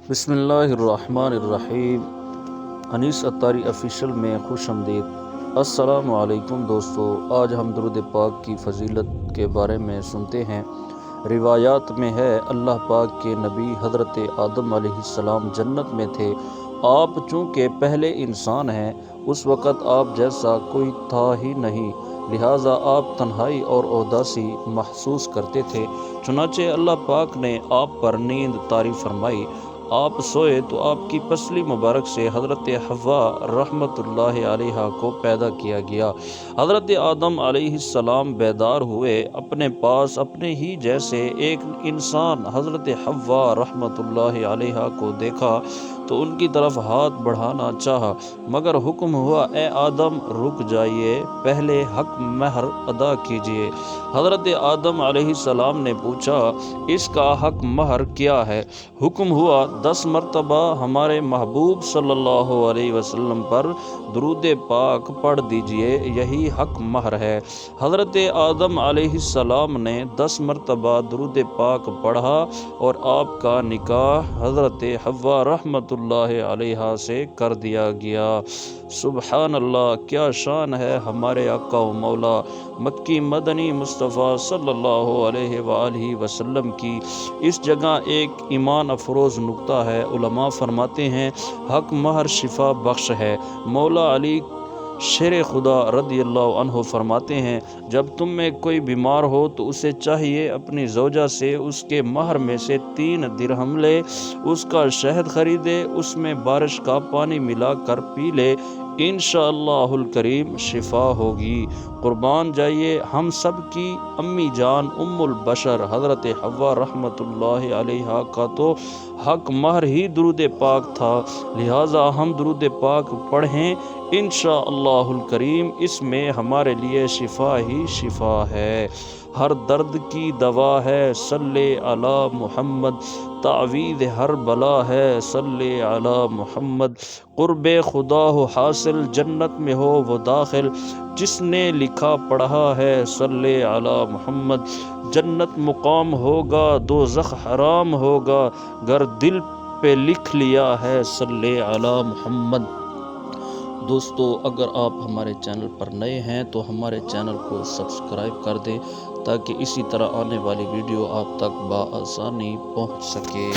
بسم اللہ الرحمن الرحیم۔ انیس اتاری آفیشل میں خوش آمدید۔ السلام علیکم دوستو، آج ہم درود پاک کی فضیلت کے بارے میں سنتے ہیں۔ روایات میں ہے اللہ پاک کے نبی حضرت آدم علیہ السلام جنت میں تھے۔ آپ چونکہ پہلے انسان ہیں، اس وقت آپ جیسا کوئی تھا ہی نہیں، لہٰذا آپ تنہائی اور اداسی محسوس کرتے تھے۔ چنانچہ اللہ پاک نے آپ پر نیند طاری فرمائی۔ آپ سوئے تو آپ کی پسلی مبارک سے حضرت حوا رحمۃ اللہ علیہا کو پیدا کیا گیا۔ حضرت آدم علیہ السلام بیدار ہوئے، اپنے پاس اپنے ہی جیسے ایک انسان حضرت حوا رحمۃ اللہ علیہا کو دیکھا تو ان کی طرف ہاتھ بڑھانا چاہا، مگر حکم ہوا اے آدم رک جائیے، پہلے حق مہر ادا کیجیے۔ حضرت آدم علیہ السلام نے پوچھا اس کا حق مہر کیا ہے؟ حکم ہوا 10 مرتبہ ہمارے محبوب صلی اللہ علیہ وسلم پر درود پاک پڑھ دیجئے، یہی حق مہر ہے۔ حضرت آدم علیہ السلام نے 10 مرتبہ درود پاک پڑھا اور آپ کا نکاح حضرت حوا رحمۃ اللہ علیہا سے کر دیا گیا۔ سبحان اللہ، کیا شان ہے ہمارے آقا و مولا مکی مدنی مصطفیٰ صلی اللہ علیہ وآلہ وسلم کی۔ اس جگہ ایک ایمان افروز نکتہ ہے۔ علماء فرماتے ہیں حق مہر شفا بخش ہے۔ مولا علی شیر خدا رضی اللہ عنہ فرماتے ہیں جب تم میں کوئی بیمار ہو تو اسے چاہیے اپنی زوجہ سے اس کے مہر میں سے 3 درہم لے، اس کا شہد خریدے، اس میں بارش کا پانی ملا کر پی لے، انشاءاللہ الکریم شفا ہوگی۔ قربان جائیے ہم سب کی امی جان ام البشر حضرت حوا رحمۃ اللہ علیہا کا تو حق مہر ہی درود پاک تھا، لہٰذا ہم درود پاک پڑھیں، انشاءاللہ الکریم اس میں ہمارے لیے شفا ہی شفا ہے۔ ہر درد کی دوا ہے صلی علی محمد، تعویذ ہر بلا ہے صلی علی محمد، قرب خدا ہو حاصل جنت میں ہو وہ داخل، جس نے لکھا پڑھا ہے صلی علی محمد، جنت مقام ہوگا دوزخ حرام ہوگا، گر دل پہ لکھ لیا ہے صلی علی محمد۔ دوستو، اگر آپ ہمارے چینل پر نئے ہیں تو ہمارے چینل کو سبسکرائب کر دیں تاکہ اسی طرح آنے والی ویڈیو آپ تک بآسانی پہنچ سکے۔